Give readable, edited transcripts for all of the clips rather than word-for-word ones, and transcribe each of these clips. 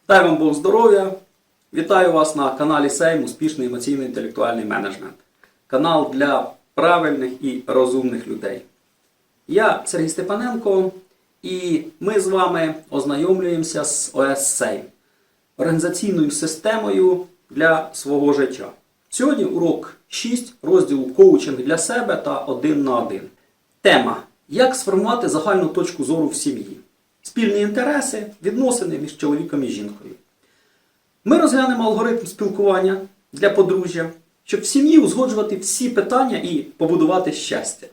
Дай вам Бог здоров'я! Вітаю вас на каналі Сейм Успішний емоційно-інтелектуальний менеджмент. Канал для правильних і розумних людей. Я Сергій Степаненко і ми з вами ознайомлюємося з ОС Сейм. Організаційною системою для свого життя. Сьогодні урок 6 розділу «Коучинг для себе» та «Один на один». Тема «Як сформувати загальну точку зору в сім'ї». Спільні інтереси, відносини між чоловіком і жінкою. Ми розглянемо алгоритм спілкування для подружжя, щоб в сім'ї узгоджувати всі питання і побудувати щастя.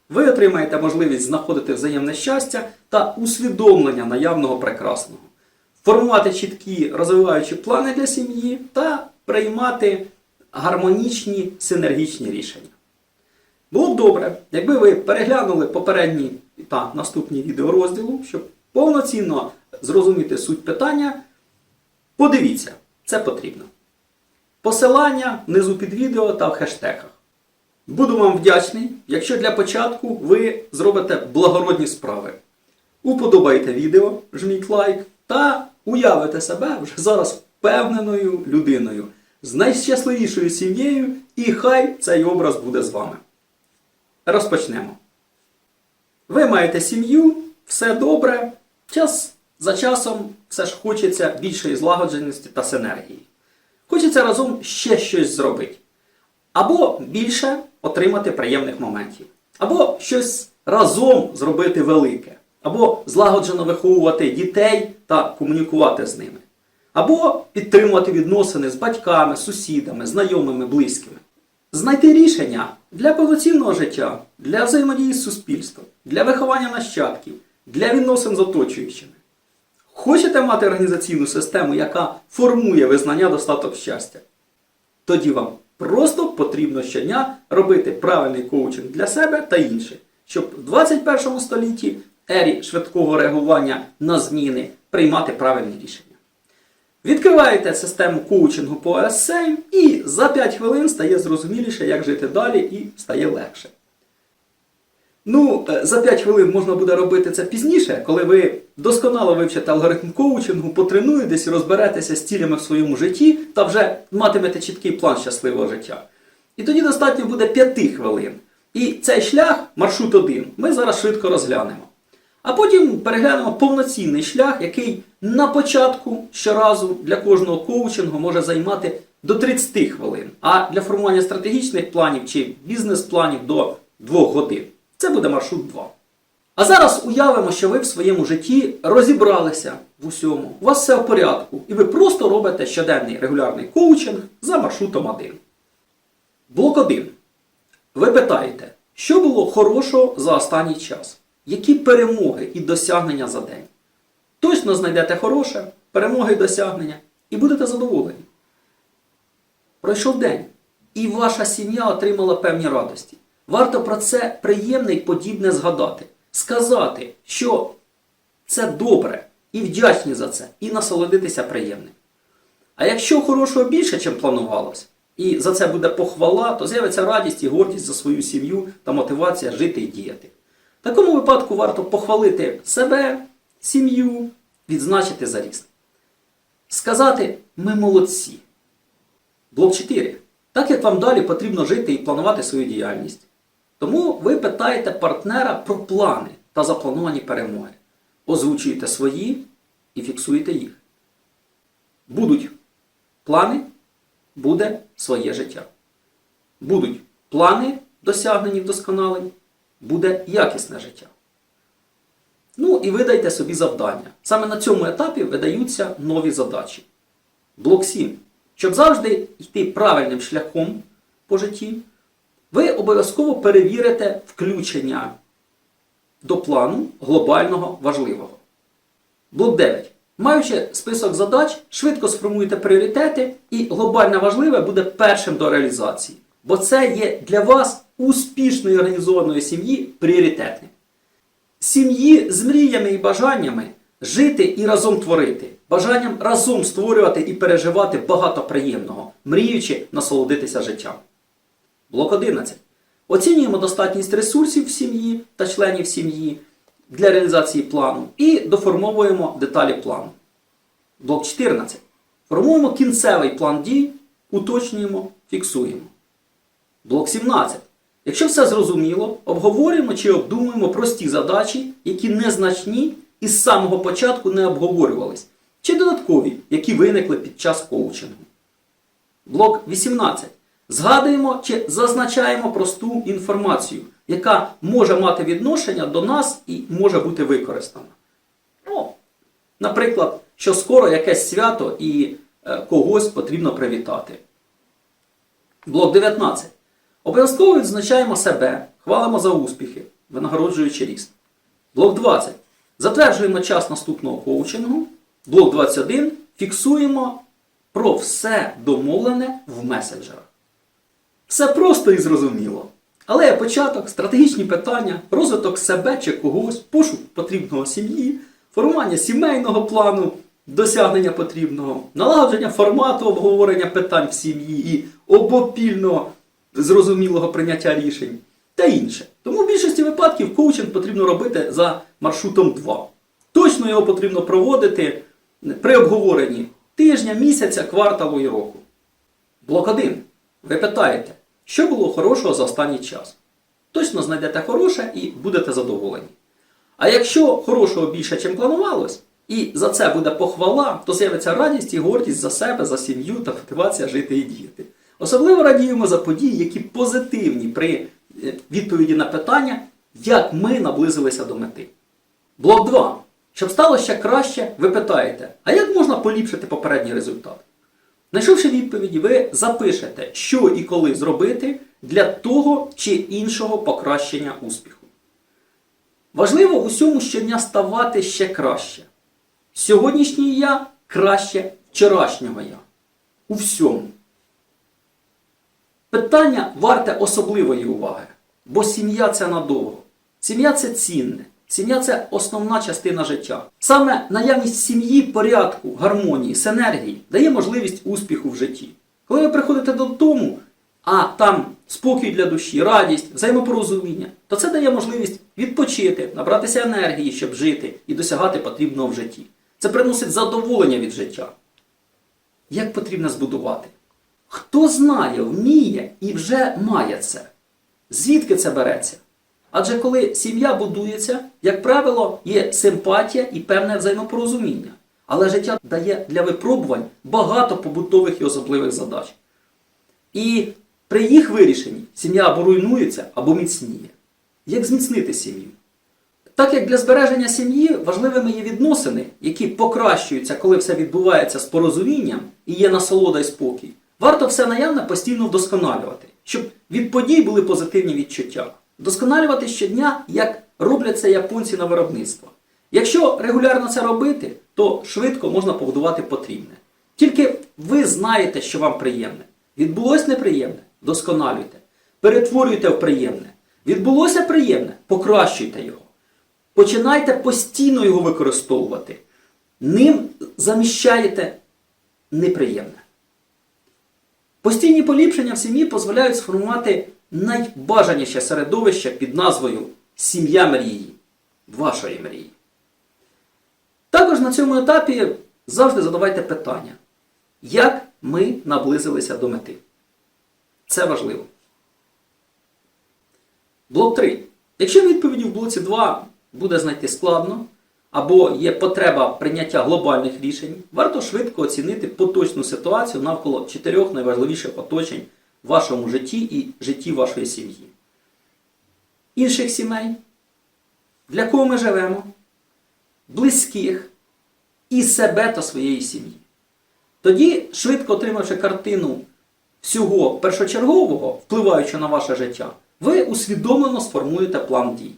Ви отримаєте можливість знаходити взаємне щастя та усвідомлення наявного прекрасного. Формувати чіткі розвиваючі плани для сім'ї та приймати гармонічні синергічні рішення. Було б добре, якби ви переглянули попередні та наступні відеорозділу, щоб повноцінно зрозуміти суть питання. Подивіться, це потрібно. Посилання внизу під відео та в хештегах. Буду вам вдячний, якщо для початку ви зробите благородні справи. Уподобайте відео, жміть лайк та уявите себе вже зараз впевненою людиною, з найщасливішою сім'єю, і хай цей образ буде з вами. Розпочнемо. Ви маєте сім'ю, все добре, час за часом все ж хочеться більшої злагодженості та синергії. Хочеться разом ще щось зробити. Або більше отримати приємних моментів. Або щось разом зробити велике. Або злагоджено виховувати дітей та комунікувати з ними. Або підтримувати відносини з батьками, сусідами, знайомими, близькими. Знайти рішення для повноцінного життя, для взаємодії з суспільством, для виховання нащадків, для відносин з оточуючими. Хочете мати організаційну систему, яка формує визнання достаток щастя? Тоді вам просто потрібно щодня робити правильний коучинг для себе та інших, щоб в 21 столітті, ері швидкого реагування на зміни, приймати правильні рішення. Відкриваєте систему коучингу по ОС Сейм і за 5 хвилин стає зрозуміліше, як жити далі, і стає легше. За 5 хвилин можна буде робити це пізніше, коли ви досконало вивчите алгоритм коучингу, потренуєтесь і розберетеся з цілями в своєму житті та вже матимете чіткий план щасливого життя. І тоді достатньо буде 5 хвилин. І цей шлях, маршрут 1, ми зараз швидко розглянемо. А потім переглянемо повноцінний шлях, який на початку щоразу для кожного коучингу може займати до 30 хвилин, а для формування стратегічних планів чи бізнес-планів до 2 годин. Це буде маршрут 2. А зараз уявимо, що ви в своєму житті розібралися в усьому. У вас все в порядку. І ви просто робите щоденний регулярний коучинг за маршрутом 1. Блок 1. Ви питаєте, що було хорошого за останній час? Які перемоги і досягнення за день? Точно знайдете хороше, перемоги і досягнення, і будете задоволені. Пройшов день, і ваша сім'я отримала певні радості. Варто про це приємне і подібне згадати. Сказати, що це добре, і вдячні за це, і насолодитися приємним. А якщо хорошого більше, чим планувалось, і за це буде похвала, то з'явиться радість і гордість за свою сім'ю та мотивація жити і діяти. В такому випадку варто похвалити себе, сім'ю, відзначити за ріст. Сказати «ми молодці». Блок 4. Так як вам далі потрібно жити і планувати свою діяльність. Тому ви питаєте партнера про плани та заплановані перемоги. Озвучуєте свої і фіксуєте їх. Будуть плани, буде своє життя. Будуть плани, досягнені вдосконалень, буде якісне життя. І видайте собі завдання. Саме на цьому етапі видаються нові задачі. Блок 7. Щоб завжди йти правильним шляхом по житті, ви обов'язково перевірите включення до плану глобального важливого. Блок 9. Маючи список задач, швидко сформуєте пріоритети, і глобальне важливе буде першим до реалізації. Бо це є для вас успішної організованої сім'ї пріоритетним. Сім'ї з мріями і бажаннями жити і разом творити. Бажанням разом створювати і переживати багато приємного, мріючи насолодитися життям. Блок 11. Оцінюємо достатність ресурсів в сім'ї та членів сім'ї для реалізації плану і доформовуємо деталі плану. Блок 14. Формуємо кінцевий план дій, уточнюємо, фіксуємо. Блок 17. Якщо все зрозуміло, обговорюємо чи обдумуємо прості задачі, які незначні і з самого початку не обговорювались, чи додаткові, які виникли під час коучингу. Блок 18. Згадуємо чи зазначаємо просту інформацію, яка може мати відношення до нас і може бути використана. Наприклад, що скоро якесь свято і когось потрібно привітати. Блок 19. Обов'язково відзначаємо себе, хвалимо за успіхи, винагороджуючи ріст. Блок 20. Затверджуємо час наступного коучингу. Блок 21. Фіксуємо про все домовлене в месенджерах. Все просто і зрозуміло. Але є початок, стратегічні питання, розвиток себе чи когось, пошук потрібного сім'ї, формування сімейного плану, досягнення потрібного, налагодження формату обговорення питань в сім'ї і обопільного, зрозумілого прийняття рішень та інше. Тому в більшості випадків коучинг потрібно робити за маршрутом 2. Точно його потрібно проводити при обговоренні тижня, місяця, кварталу і року. Блок 1. Ви питаєте, що було хорошого за останній час? Точно знайдете хороше і будете задоволені. А якщо хорошого більше, чим планувалось, і за це буде похвала, то з'явиться радість і гордість за себе, за сім'ю та мотивація жити і діяти. Особливо радіємо за події, які позитивні при відповіді на питання, як ми наблизилися до мети. Блок 2. Щоб стало ще краще, ви питаєте, а як можна поліпшити попередній результат? Знайшовши відповіді, ви запишете, що і коли зробити для того чи іншого покращення успіху. Важливо в усьому щодня ставати ще краще. Сьогоднішнє я краще вчорашнього я. У всьому. Питання варте особливої уваги, бо сім'я – це надовго. Сім'я – це цінне. Сім'я – це основна частина життя. Саме наявність сім'ї, порядку, гармонії, синергії дає можливість успіху в житті. Коли ви приходите додому, а там спокій для душі, радість, взаємопорозуміння, то це дає можливість відпочити, набратися енергії, щоб жити і досягати потрібного в житті. Це приносить задоволення від життя. Як потрібно збудувати? Хто знає, вміє і вже має це? Звідки це береться? Адже коли сім'я будується, як правило, є симпатія і певне взаємопорозуміння. Але життя дає для випробувань багато побутових і особливих задач. І при їх вирішенні сім'я або руйнується, або міцніє. Як зміцнити сім'ю? Так як для збереження сім'ї важливими є відносини, які покращуються, коли все відбувається з порозумінням і є насолода і спокій, варто все наявне постійно вдосконалювати, щоб від подій були позитивні відчуття. Вдосконалювати щодня, як роблять це японці на виробництвах. Якщо регулярно це робити, то швидко можна побудувати потрібне. Тільки ви знаєте, що вам приємне. Відбулось неприємне – вдосконалюйте. Перетворюйте в приємне. Відбулося приємне – покращуйте його. Починайте постійно його використовувати. Ним заміщаєте неприємне. Постійні поліпшення в сім'ї дозволяють сформувати найбажаніше середовище під назвою «Сім'я мрії», вашої мрії. Також на цьому етапі завжди задавайте питання, як ми наблизилися до мети. Це важливо. Блок 3. Якщо відповіді в блоці 2 буде знайти складно, або є потреба прийняття глобальних рішень, варто швидко оцінити поточну ситуацію навколо 4 найважливіших оточень в вашому житті і житті вашої сім'ї. Інших сімей, для кого ми живемо, близьких і себе та своєї сім'ї. Тоді, швидко отримавши картину всього першочергового, впливаючи на ваше життя, ви усвідомлено сформуєте план дій.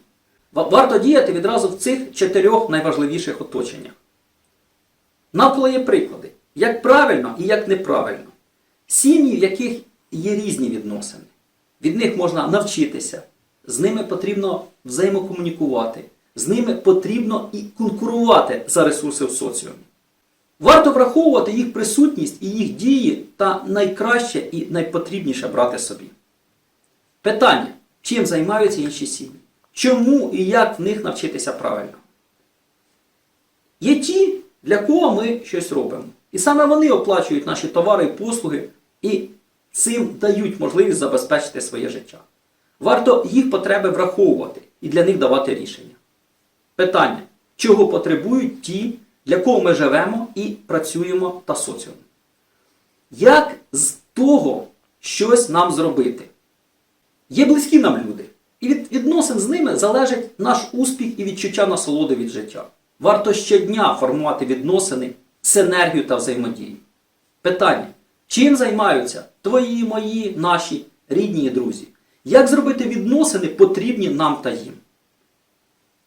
Варто діяти відразу в цих 4 найважливіших оточеннях. Навколо є приклади, як правильно і як неправильно. Сім'ї, в яких є різні відносини. Від них можна навчитися, з ними потрібно взаємокомунікувати, з ними потрібно і конкурувати за ресурси в соціумі. Варто враховувати їх присутність і їх дії та найкраще і найпотрібніше брати собі. Питання, чим займаються інші сім'ї? Чому і як в них навчитися правильно? Є ті, для кого ми щось робимо. І саме вони оплачують наші товари і послуги і цим дають можливість забезпечити своє життя. Варто їх потреби враховувати і для них давати рішення. Питання, чого потребують ті, для кого ми живемо і працюємо та соціумом? Як з того щось нам зробити? Є близькі нам люди, і від відносин з ними залежить наш успіх і відчуття насолоди від життя. Варто щодня формувати відносини, синергію та взаємодію. Питання, чим займаються твої, мої, наші рідні і друзі? Як зробити відносини потрібні нам та їм?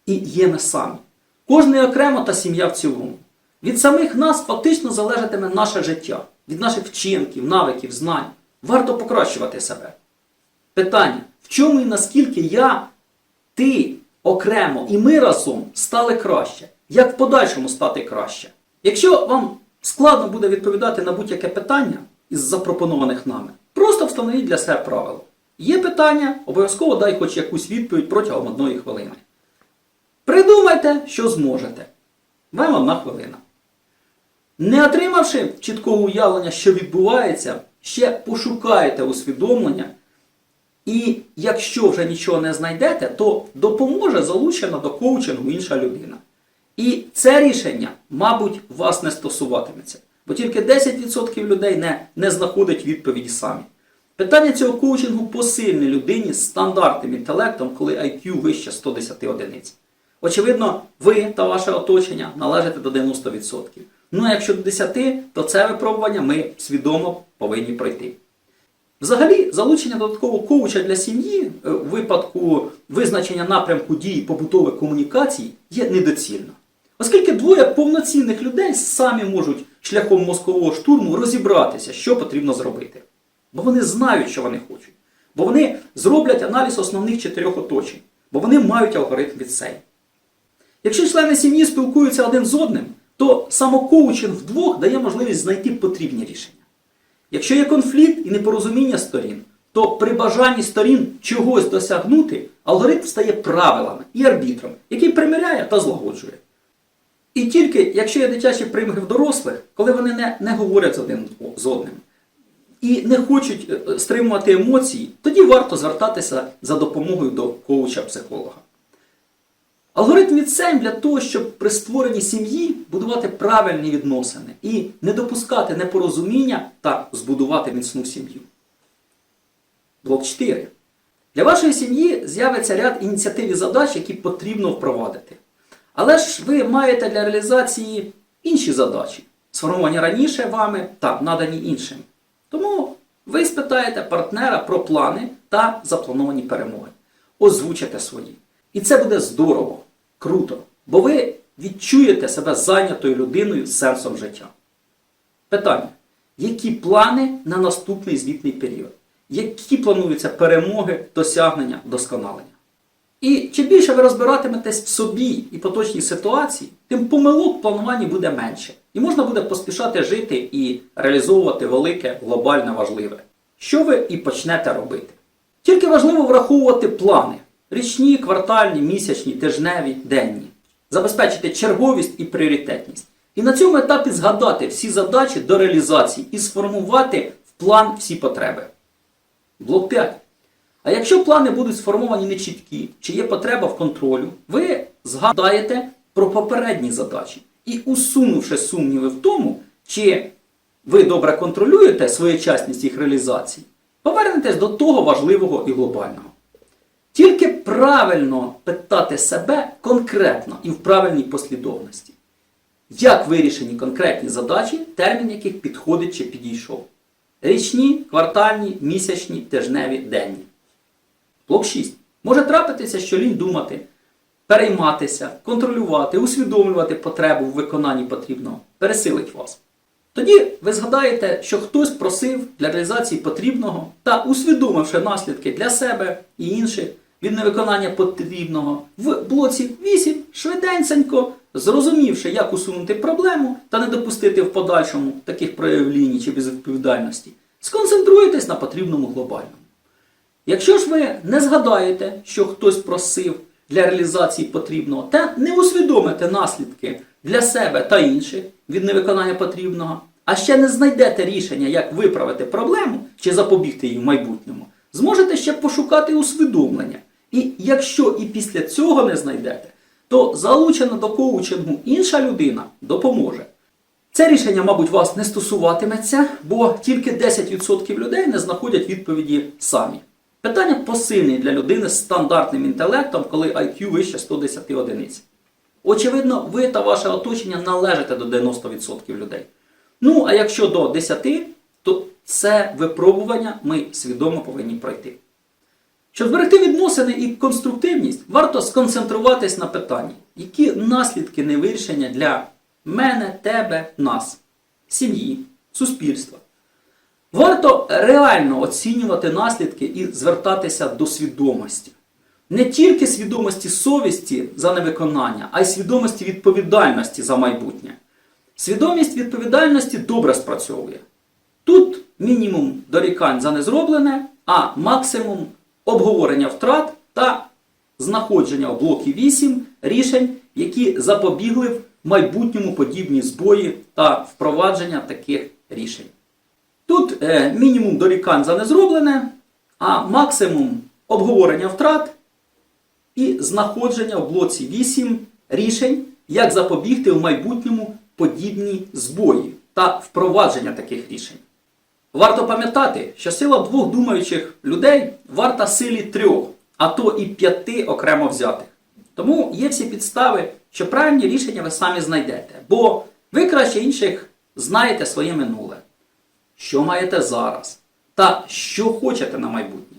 І є ми самі. Кожний окремо та сім'я в цілому. Від самих нас фактично залежатиме наше життя, від наших вчинків, навиків, знань. Варто покращувати себе. Питання, в чому і наскільки я, ти окремо і ми разом стали краще? Як в подальшому стати краще? Якщо вам складно буде відповідати на будь-яке питання із запропонованих нами, просто встановіть для себе правило. Є питання, обов'язково дай хоч якусь відповідь протягом 1 хвилини. Придумайте, що зможете. Вам 1 хвилина. Не отримавши чіткого уявлення, що відбувається, ще пошукайте усвідомлення. І якщо вже нічого не знайдете, то допоможе залучена до коучингу інша людина. І це рішення, мабуть, вас не стосуватиметься. Бо тільки 10% людей не знаходять відповіді самі. Питання цього коучингу посильне людині з стандартним інтелектом, коли IQ вище 110 одиниць. Очевидно, ви та ваше оточення належите до 90%. Ну а якщо до 10%, то це випробування ми свідомо повинні пройти. Взагалі, залучення додаткового коуча для сім'ї у випадку визначення напрямку дій побутових комунікацій є недоцільно. Оскільки двоє повноцінних людей самі можуть шляхом мозкового штурму розібратися, що потрібно зробити. Бо вони знають, що вони хочуть. Бо вони зроблять аналіз основних 4 оточень. Бо вони мають алгоритм від цей. Якщо члени сім'ї спілкуються один з одним, то самокоучинг вдвох дає можливість знайти потрібні рішення. Якщо є конфлікт і непорозуміння сторін, то при бажанні сторін чогось досягнути, алгоритм стає правилами і арбітром, який примиряє та злагоджує. І тільки якщо є дитячі примхи в дорослих, коли вони не говорять один з одним і не хочуть стримувати емоції, тоді варто звертатися за допомогою до коуча-психолога. Алгоритм відсень для того, щоб при створенні сім'ї будувати правильні відносини і не допускати непорозуміння та збудувати міцну сім'ю. Блок 4. Для вашої сім'ї з'явиться ряд ініціатив і задач, які потрібно впровадити. Але ж ви маєте для реалізації інші задачі, сформовані раніше вами та надані іншим. Тому ви спитаєте партнера про плани та заплановані перемоги. Озвучите свої. І це буде здорово, круто, бо ви відчуєте себе зайнятою людиною з сенсом життя. Питання. Які плани на наступний звітний період? Які плануються перемоги, досягнення, вдосконалення? І чим більше ви розбиратиметесь в собі і поточній ситуації, тим помилок в плануванні буде менше. І можна буде поспішати жити і реалізовувати велике, глобальне, важливе. Що ви і почнете робити. Тільки важливо враховувати плани. Річні, квартальні, місячні, тижневі, денні. Забезпечити черговість і пріоритетність. І на цьому етапі згадати всі задачі до реалізації і сформувати в план всі потреби. Блок 5. А якщо плани будуть сформовані нечіткі, чи є потреба в контролю, ви згадаєте про попередні задачі. І усунувши сумніви в тому, чи ви добре контролюєте своєчасність їх реалізації, повернетесь до того важливого і глобального. Тільки правильно питати себе конкретно і в правильній послідовності. Як вирішені конкретні задачі, термін яких підходить чи підійшов. Річні, квартальні, місячні, тижневі, денні. Блок 6. Може трапитися, що лінь думати, перейматися, контролювати, усвідомлювати потребу в виконанні потрібного пересилить вас. Тоді ви згадаєте, що хтось просив для реалізації потрібного та, усвідомивши наслідки для себе і інших від невиконання потрібного, в блоці 8 швиденько, зрозумівши, як усунути проблему та не допустити в подальшому таких проявів лінії чи безвідповідальності, сконцентруєтесь на потрібному глобальному. Якщо ж ви не згадаєте, що хтось просив для реалізації потрібного, та не усвідомите наслідки для себе та інших від невиконання потрібного, а ще не знайдете рішення, як виправити проблему чи запобігти їй в майбутньому, зможете ще пошукати усвідомлення. І якщо і після цього не знайдете, то залучена до коучингу інша людина допоможе. Це рішення, мабуть, вас не стосуватиметься, бо тільки 10% людей не знаходять відповіді самі. Питання посильні для людини з стандартним інтелектом, коли IQ вище 110 одиниць. Очевидно, ви та ваше оточення належите до 90% людей. Ну, а якщо до 10%, то це випробування ми свідомо повинні пройти. Щоб зберегти відносини і конструктивність, варто сконцентруватись на питанні, які наслідки невирішення для мене, тебе, нас, сім'ї, суспільства. Варто реально оцінювати наслідки і звертатися до свідомості. Не тільки свідомості совісті за невиконання, а й свідомості відповідальності за майбутнє. Свідомість відповідальності добре спрацьовує. Тут мінімум дорікань за незроблене, а максимум обговорення втрат та знаходження у блокі 8 рішень, які запобігли в майбутньому подібні збої та впровадження таких рішень. Тут мінімум дорікань за незроблене, а максимум обговорення втрат і знаходження в блоці 8 рішень, як запобігти в майбутньому подібні збої та впровадження таких рішень. Варто пам'ятати, що сила двох думаючих людей варта силі 3, а то і 5 окремо взятих. Тому є всі підстави, що правильні рішення ви самі знайдете, бо ви краще інших знаєте своє минуле, що маєте зараз та що хочете на майбутнє.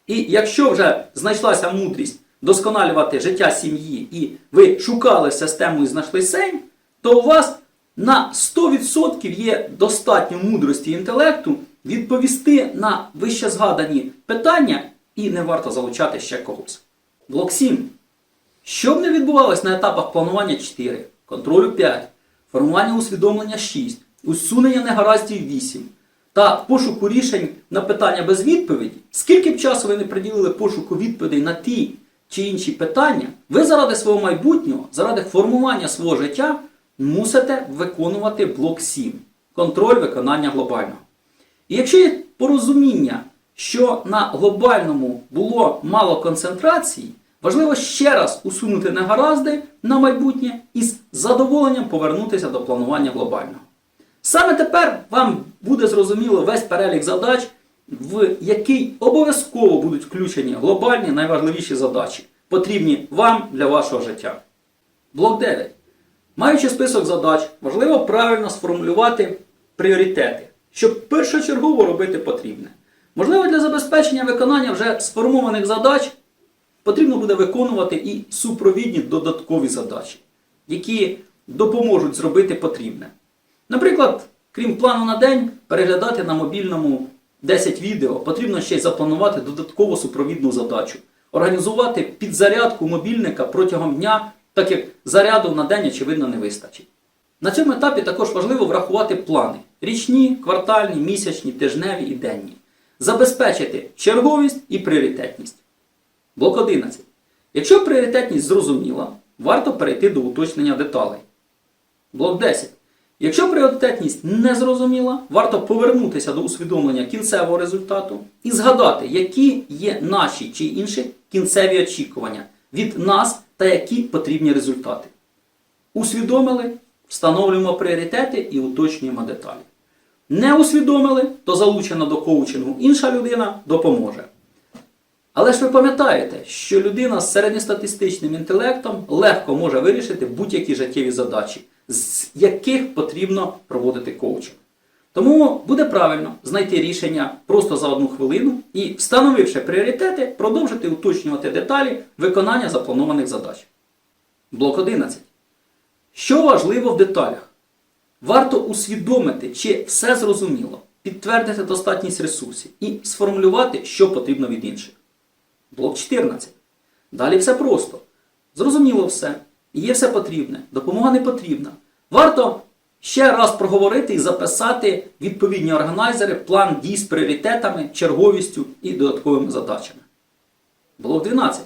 І якщо вже знайшлася мудрість досконалювати життя сім'ї і ви шукали систему і знайшли сейм, то у вас на 100% є достатньо мудрості і інтелекту відповісти на вище згадані питання і не варто залучати ще когось. Блок 7. Що б не відбувалось на етапах планування 4, контролю 5, формування усвідомлення 6, усунення негараздів 8 та пошуку рішень на питання без відповіді, скільки б часу ви не приділили пошуку відповідей на ті чи інші питання, ви заради свого майбутнього, заради формування свого життя мусите виконувати блок 7 – контроль виконання глобального. І якщо є порозуміння, що на глобальному було мало концентрації, важливо ще раз усунути негаразди на майбутнє і з задоволенням повернутися до планування глобального. Саме тепер вам буде зрозуміло весь перелік задач, в який обов'язково будуть включені глобальні найважливіші задачі, потрібні вам для вашого життя. Блок 9. Маючи список задач, важливо правильно сформулювати пріоритети, щоб першочергово робити потрібне. Можливо, для забезпечення виконання вже сформованих задач потрібно буде виконувати і супровідні додаткові задачі, які допоможуть зробити потрібне. Наприклад, крім плану на день, переглядати на мобільному 10 відео, потрібно ще й запланувати додаткову супровідну задачу. Організувати підзарядку мобільника протягом дня, так як заряду на день, очевидно, не вистачить. На цьому етапі також важливо врахувати плани – річні, квартальні, місячні, тижневі і денні. Забезпечити черговість і пріоритетність. Блок 11. Якщо пріоритетність зрозуміла, варто перейти до уточнення деталей. Блок 10. Якщо пріоритетність не зрозуміла, варто повернутися до усвідомлення кінцевого результату і згадати, які є наші чи інші кінцеві очікування від нас та які потрібні результати. Усвідомили, встановлюємо пріоритети і уточнюємо деталі. Не усвідомили, то залучена до коучингу інша людина допоможе. Але ж ви пам'ятаєте, що людина з середньостатистичним інтелектом легко може вирішити будь-які життєві задачі, з яких потрібно проводити коучинг. Тому буде правильно знайти рішення просто за 1 хвилину і, встановивши пріоритети, продовжити уточнювати деталі виконання запланованих задач. Блок 11. Що важливо в деталях? Варто усвідомити, чи все зрозуміло, підтвердити достатність ресурсів і сформулювати, що потрібно від інших. Блок 14. Далі все просто. Зрозуміло все. Є все потрібне. Допомога не потрібна. Варто ще раз проговорити і записати відповідні органайзери, план дій з пріоритетами, черговістю і додатковими задачами. Блок 12.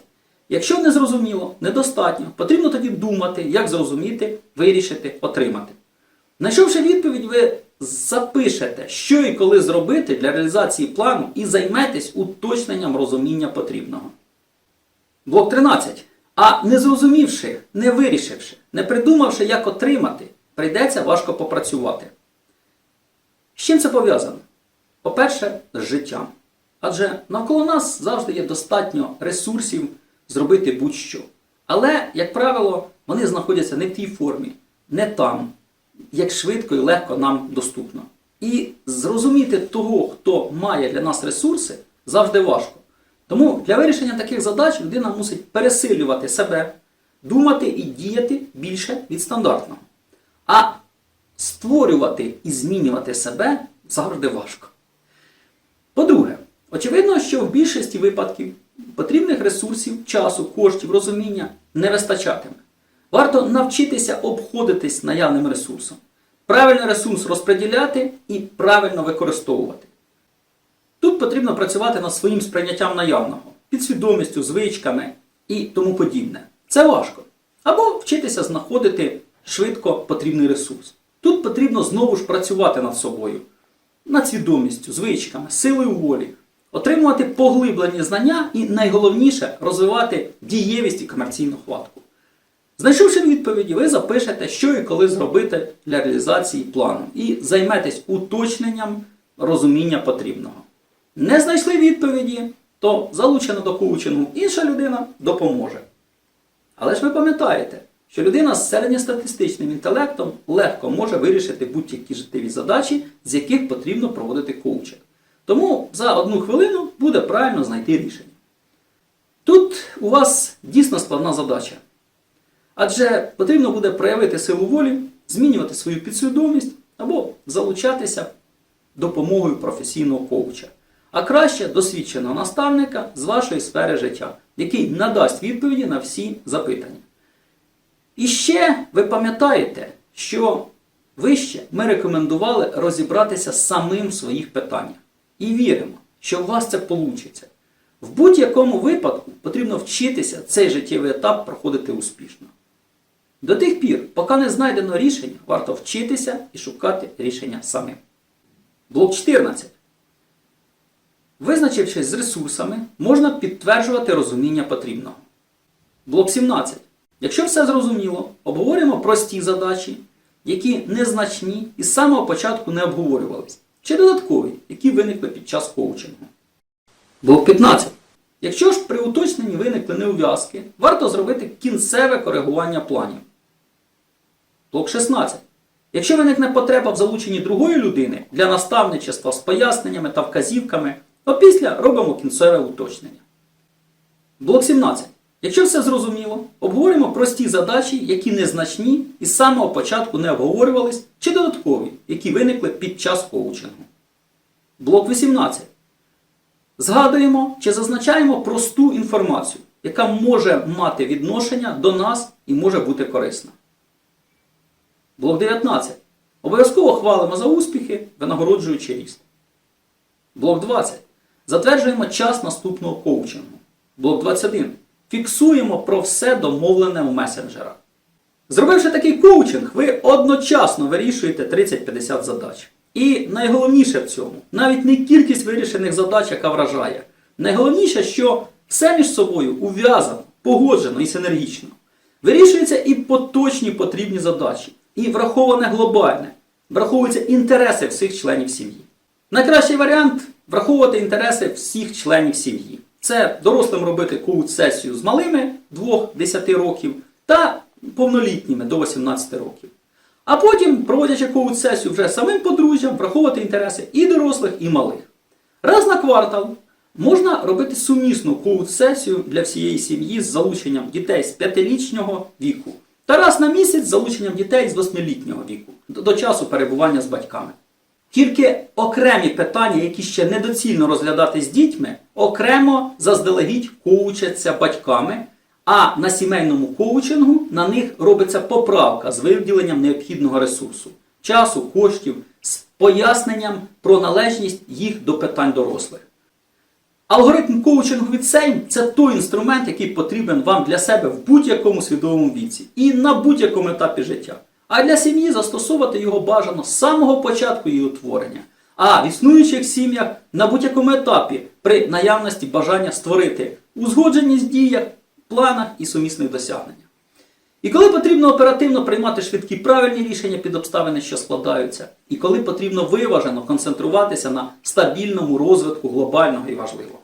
Якщо не зрозуміло, недостатньо, потрібно тоді думати, як зрозуміти, вирішити, отримати. Знайшовши відповідь, ви запишете, що і коли зробити для реалізації плану і займетесь уточненням розуміння потрібного. Блок 13. А не зрозумівши, не вирішивши, не придумавши, як отримати, прийдеться важко попрацювати. З чим це пов'язано? По-перше, з життям. Адже навколо нас завжди є достатньо ресурсів зробити будь-що. Але, як правило, вони знаходяться не в тій формі, не там, як швидко і легко нам доступно. І зрозуміти того, хто має для нас ресурси, завжди важко. Тому для вирішення таких задач людина мусить пересилювати себе, думати і діяти більше від стандартного. А створювати і змінювати себе завжди важко. По-друге, очевидно, що в більшості випадків потрібних ресурсів, часу, коштів, розуміння не вистачатиме. Варто навчитися обходитись наявним ресурсом. Правильно ресурс розподіляти і правильно використовувати. Тут потрібно працювати над своїм сприйняттям наявного, підсвідомістю, звичками і тому подібне. Це важко. Або вчитися знаходити швидко потрібний ресурс. Тут потрібно знову ж працювати над собою, над свідомістю, звичками, силою волі, отримувати поглиблені знання і, найголовніше, розвивати дієвість і комерційну хватку. Знайшовши відповіді, ви запишете, що і коли зробити для реалізації плану і займетесь уточненням розуміння потрібного. Не знайшли відповіді, то залучена до коучингу інша людина допоможе. Але ж ви пам'ятаєте, що людина з середньостатистичним інтелектом легко може вирішити будь-які життєві задачі, з яких потрібно проводити коучинг. Тому за 1 хвилину буде правильно знайти рішення. Тут у вас дійсно складна задача. Адже потрібно буде проявити силу волі, змінювати свою підсвідомість або залучатися допомогою професійного коуча. А краще досвідченого наставника з вашої сфери життя, який надасть відповіді на всі запитання. І ще ви пам'ятаєте, що вище ми рекомендували розібратися самим в своїх питаннях. І віримо, що у вас це вийде. В будь-якому випадку потрібно вчитися цей життєвий етап проходити успішно. До тих пір, поки не знайдено рішення, варто вчитися і шукати рішення самим. Блок 14. Визначившись з ресурсами, можна підтверджувати розуміння потрібного. Блок 17. Якщо все зрозуміло, обговорюємо прості задачі, які незначні і з самого початку не обговорювались, чи додаткові, які виникли під час коучингу. Блок 15. Якщо ж при уточненні виникли неув'язки, варто зробити кінцеве коригування планів. Блок 16. Якщо виникне потреба в залученні другої людини для наставничества з поясненнями та вказівками, опісля робимо кінцеве уточнення. Блок 17. Якщо все зрозуміло, обговорюємо прості задачі, які незначні і з самого початку не обговорювались, чи додаткові, які виникли під час коучингу. Блок 18. Згадуємо чи зазначаємо просту інформацію, яка може мати відношення до нас і може бути корисна. Блок 19. Обов'язково хвалимо за успіхи, винагороджуючи ріст. Блок 20. Затверджуємо час наступного коучингу. Блок 21. Фіксуємо про все домовлене в месенджерах. Зробивши такий коучинг, ви одночасно вирішуєте 30-50 задач. І найголовніше в цьому, навіть не кількість вирішених задач, яка вражає. Найголовніше, що все між собою ув'язано, погоджено і синергічно. Вирішуються і поточні потрібні задачі, і враховане глобальне. Враховуються інтереси всіх членів сім'ї. Найкращий варіант – враховувати інтереси всіх членів сім'ї. Це дорослим робити коуч-сесію з малими 2-10 років та повнолітніми до 18 років. А потім, проводячи коуч-сесію вже самим подружжям, враховувати інтереси і дорослих, і малих. Раз на квартал можна робити сумісну коуч-сесію для всієї сім'ї з залученням дітей з 5-річного віку. Та раз на місяць з залученням дітей з 8-літнього віку, до часу перебування з батьками. Тільки окремі питання, які ще недоцільно розглядати з дітьми, окремо заздалегідь коучаться батьками, а на сімейному коучингу на них робиться поправка з виділенням необхідного ресурсу, часу, коштів, з поясненням про належність їх до питань дорослих. Алгоритм коучингу від Сейм – це той інструмент, який потрібен вам для себе в будь-якому свідомому віці і на будь-якому етапі життя. А для сім'ї застосовувати його бажано з самого початку її утворення. А в існуючих сім'ях на будь-якому етапі при наявності бажання створити узгодженість в діях, планах і сумісних досягненнях. І коли потрібно оперативно приймати швидкі правильні рішення під обставини, що складаються, і коли потрібно виважено концентруватися на стабільному розвитку глобального і важливого.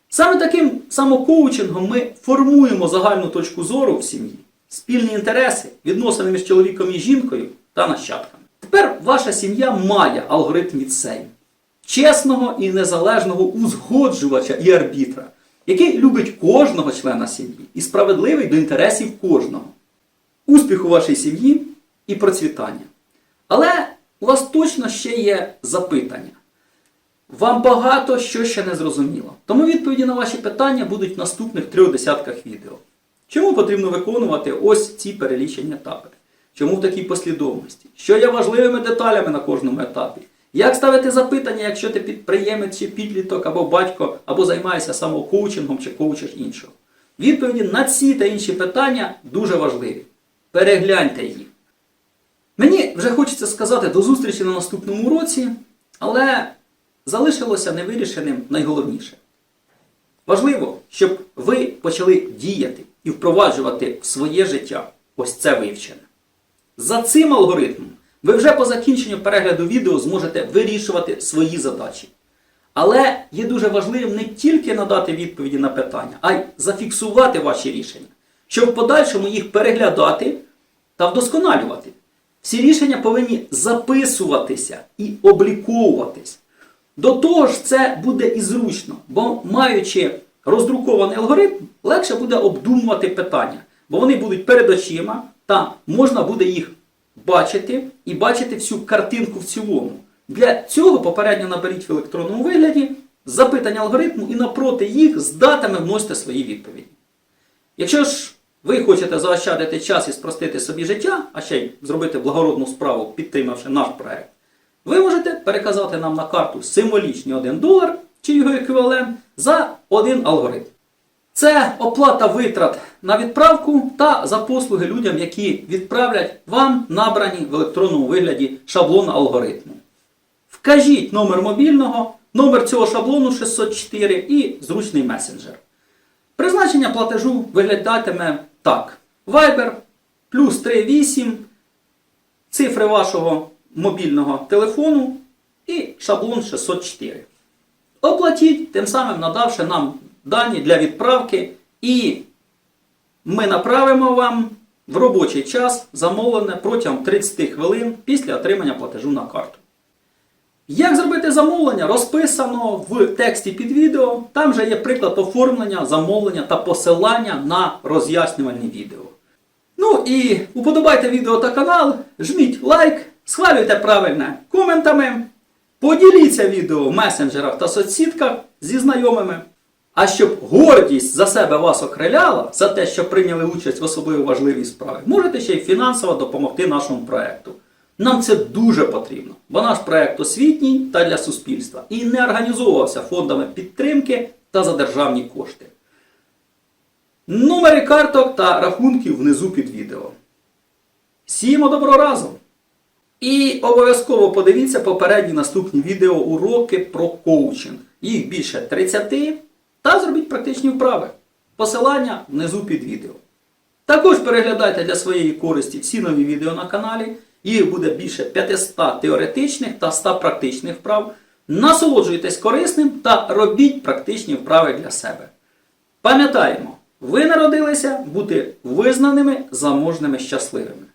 Саме таким самокоучингом ми формуємо загальну точку зору в сім'ї, спільні інтереси, відносини між чоловіком і жінкою та нащадками. Тепер ваша сім'я має алгоритм від Сейм. Чесного і незалежного узгоджувача і арбітра, який любить кожного члена сім'ї і справедливий до інтересів кожного. Успіху вашій сім'ї і процвітання. Але у вас точно ще є запитання. Вам багато що ще не зрозуміло. Тому відповіді на ваші питання будуть в наступних 3 десятках відео. Чому потрібно виконувати ось ці перелічені етапи? Чому в такій послідовності? Що є важливими деталями на кожному етапі? Як ставити запитання, якщо ти підприємець чи підліток, або батько, або займаєшся самокоучингом чи коучиш іншого? Відповіді на ці та інші питання дуже важливі. Перегляньте їх. Мені вже хочеться сказати до зустрічі на наступному уроці, але залишилося невирішеним найголовніше. Важливо, щоб ви почали діяти і впроваджувати в своє життя ось це вивчене. За цим алгоритмом ви вже по закінченню перегляду відео зможете вирішувати свої задачі. Але є дуже важливим не тільки надати відповіді на питання, а й зафіксувати ваші рішення, щоб в подальшому їх переглядати та вдосконалювати. Всі рішення повинні записуватися і обліковуватись. До того ж це буде і зручно, бо маючи роздрукований алгоритм, легше буде обдумувати питання, бо вони будуть перед очима та можна буде їх бачити і бачити всю картинку в цілому. Для цього попередньо наберіть в електронному вигляді запитання алгоритму і напроти їх з датами вносите свої відповіді. Якщо ж ви хочете заощадити час і спростити собі життя, а ще й зробити благородну справу, підтримавши наш проект, ви можете переказати нам на карту символічні $1 чи його еквівалент за один алгоритм. Це оплата витрат на відправку та за послуги людям, які відправлять вам набрані в електронному вигляді шаблон алгоритму. Вкажіть номер мобільного, номер цього шаблону 604 і зручний месенджер. Призначення платежу виглядатиме так. Viber +38, цифри вашого мобільного телефону і шаблон 604. Оплатіть, тим самим надавши нам дані для відправки, і ми направимо вам в робочий час замовлене протягом 30 хвилин після отримання платежу на карту. Як зробити замовлення, розписано в тексті під відео. Там же є приклад оформлення, замовлення та посилання на роз'яснювальні відео. Ну і уподобайте відео та канал, жміть лайк, схвалюйте правильне коментами, поділіться відео в месенджерах та соцсітках зі знайомими. А щоб гордість за себе вас окриляла, за те, що прийняли участь в особливо важливій справі, можете ще й фінансово допомогти нашому проєкту. Нам це дуже потрібно, бо наш проєкт освітній та для суспільства і не організовувався фондами підтримки та за державні кошти. Номери карток та рахунків внизу під відео. Сіємо добро разом! І обов'язково подивіться попередні наступні відео уроки про коучинг. Їх більше 30, та зробіть практичні вправи. Посилання внизу під відео. Також переглядайте для своєї користі всі нові відео на каналі. Їх буде більше 500 теоретичних та 100 практичних вправ. Насолоджуйтесь корисним та робіть практичні вправи для себе. Пам'ятаємо, ви народилися бути визнаними, заможними, щасливими.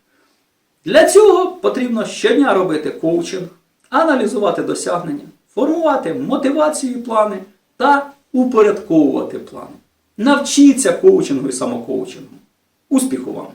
Для цього потрібно щодня робити коучинг, аналізувати досягнення, формувати мотивацію і плани та упорядковувати плани. Навчіться коучингу і самокоучингу. Успіху вам!